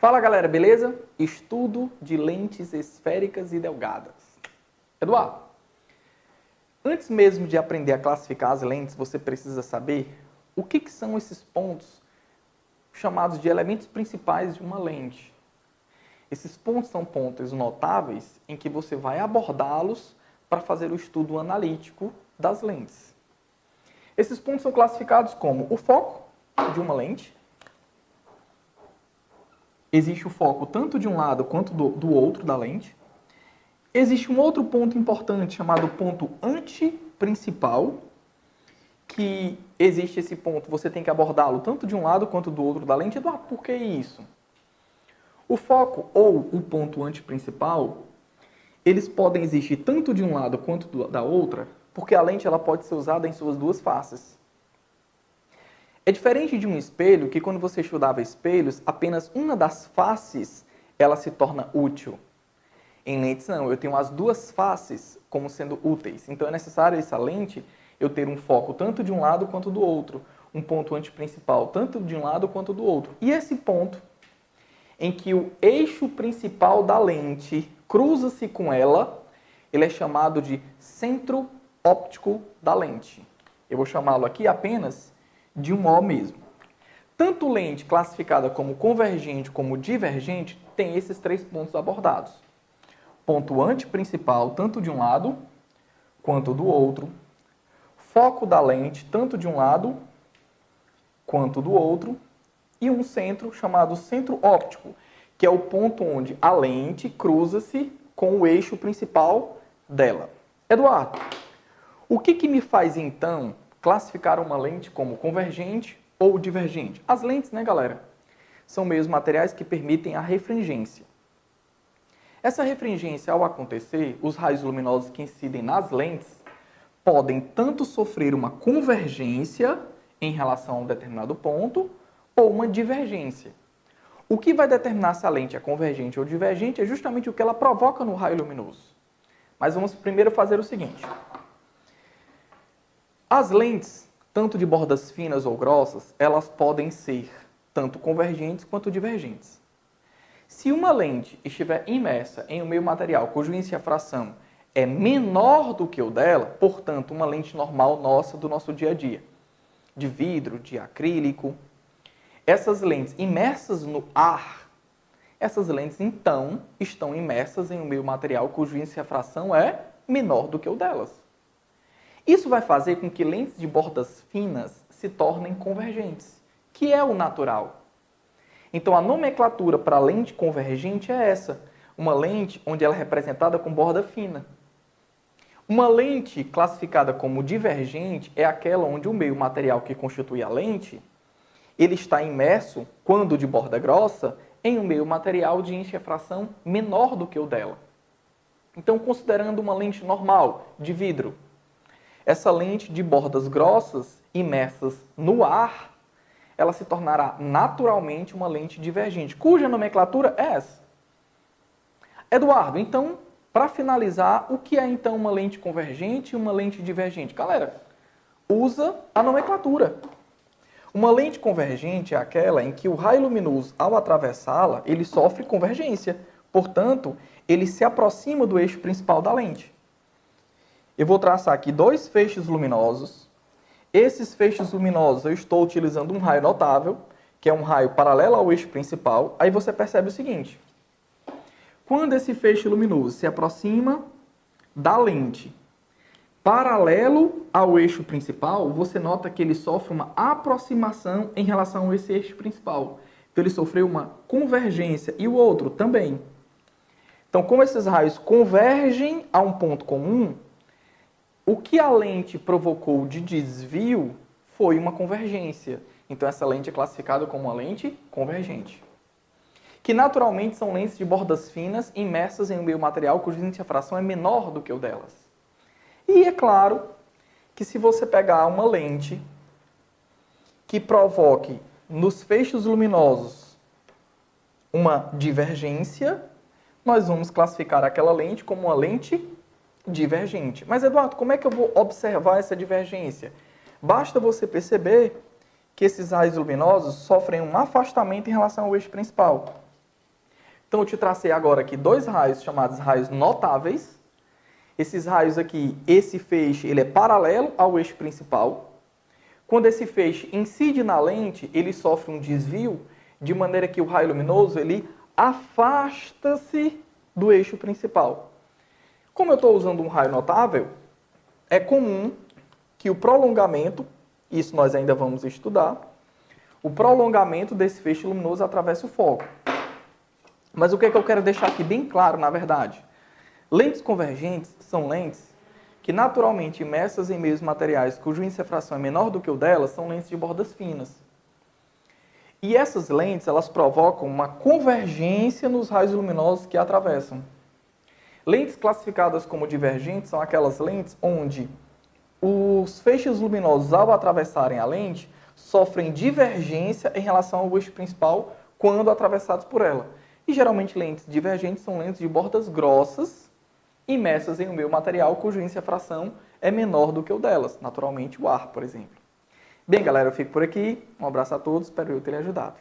Fala galera, beleza? Estudo de lentes esféricas e delgadas. Eduardo, antes mesmo de aprender a classificar as lentes, você precisa saber o que são esses pontos chamados de elementos principais de uma lente. Esses pontos são pontos notáveis em que você vai abordá-los para fazer o estudo analítico das lentes. Esses pontos são classificados como o foco de uma lente. Existe o foco tanto de um lado quanto do outro da lente. Existe um outro ponto importante chamado ponto antiprincipal, que existe esse ponto, você tem que abordá-lo tanto de um lado quanto do outro da lente. Eduardo, por que isso? O foco ou o ponto antiprincipal, eles podem existir tanto de um lado quanto da outra, porque a lente ela pode ser usada em suas duas faces. É diferente de um espelho, que quando você estudava espelhos, apenas uma das faces ela se torna útil. Em lentes não, eu tenho as duas faces como sendo úteis. Então é necessário essa lente eu ter um foco tanto de um lado quanto do outro, um ponto antiprincipal tanto de um lado quanto do outro. E esse ponto em que o eixo principal da lente cruza-se com ela, ele é chamado de centro óptico da lente. Eu vou chamá-lo aqui apenas de um O mesmo. Tanto lente classificada como convergente como divergente tem esses três pontos abordados. Ponto antiprincipal, tanto de um lado quanto do outro. Foco da lente, tanto de um lado quanto do outro. E um centro chamado centro óptico, que é o ponto onde a lente cruza-se com o eixo principal dela. Eduardo, o que me faz então classificar uma lente como convergente ou divergente? As lentes, né, galera, são meios materiais que permitem a refringência. Essa refringência, ao acontecer, os raios luminosos que incidem nas lentes podem tanto sofrer uma convergência em relação a um determinado ponto ou uma divergência. O que vai determinar se a lente é convergente ou divergente é justamente o que ela provoca no raio luminoso. Mas vamos primeiro fazer o seguinte. As lentes, tanto de bordas finas ou grossas, elas podem ser tanto convergentes quanto divergentes. Se uma lente estiver imersa em um meio material cujo índice de refração é menor do que o dela, portanto, uma lente normal nossa do nosso dia a dia, de vidro, de acrílico, essas lentes imersas no ar, essas lentes então estão imersas em um meio material cujo índice de refração é menor do que o delas. Isso vai fazer com que lentes de bordas finas se tornem convergentes, que é o natural. Então, a nomenclatura para lente convergente é essa, uma lente onde ela é representada com borda fina. Uma lente classificada como divergente é aquela onde o meio material que constitui a lente, ele está imerso, quando de borda grossa, em um meio material de índice de refração menor do que o dela. Então, considerando uma lente normal, de vidro, essa lente de bordas grossas, imersas no ar, ela se tornará naturalmente uma lente divergente, cuja nomenclatura é essa. Eduardo, então, para finalizar, o que é então uma lente convergente e uma lente divergente? Galera, usa a nomenclatura. Uma lente convergente é aquela em que o raio luminoso, ao atravessá-la, ele sofre convergência. Portanto, ele se aproxima do eixo principal da lente. Eu vou traçar aqui dois feixes luminosos. Esses feixes luminosos eu estou utilizando um raio notável, que é um raio paralelo ao eixo principal. Aí você percebe o seguinte. Quando esse feixe luminoso se aproxima da lente paralelo ao eixo principal, você nota que ele sofre uma aproximação em relação a esse eixo principal. Então ele sofreu uma convergência e o outro também. Então, como esses raios convergem a um ponto comum, o que a lente provocou de desvio foi uma convergência. Então, essa lente é classificada como uma lente convergente. Que naturalmente são lentes de bordas finas imersas em um meio material cujo índice de refração é menor do que o delas. E é claro que se você pegar uma lente que provoque nos feixes luminosos uma divergência, nós vamos classificar aquela lente como uma lente divergente. Mas, Eduardo, como é que eu vou observar essa divergência? Basta você perceber que esses raios luminosos sofrem um afastamento em relação ao eixo principal. Então, eu te tracei agora aqui dois raios chamados raios notáveis. Esses raios aqui, esse feixe, ele é paralelo ao eixo principal. Quando esse feixe incide na lente, ele sofre um desvio, de maneira que o raio luminoso, ele afasta-se do eixo principal. Como eu estou usando um raio notável, é comum que o prolongamento, isso nós ainda vamos estudar, o prolongamento desse feixe luminoso atravesse o foco. Mas o que é que eu quero deixar aqui bem claro, na verdade? Lentes convergentes são lentes que naturalmente imersas em meios materiais cujo índice de refração é menor do que o delas, são lentes de bordas finas. E essas lentes, elas provocam uma convergência nos raios luminosos que a atravessam. Lentes classificadas como divergentes são aquelas lentes onde os feixes luminosos, ao atravessarem a lente, sofrem divergência em relação ao eixo principal quando atravessados por ela. E geralmente lentes divergentes são lentes de bordas grossas, imersas em um meio material cujo índice de refração é menor do que o delas, naturalmente o ar, por exemplo. Bem, galera, eu fico por aqui. Um abraço a todos, espero eu ter lhe ajudado.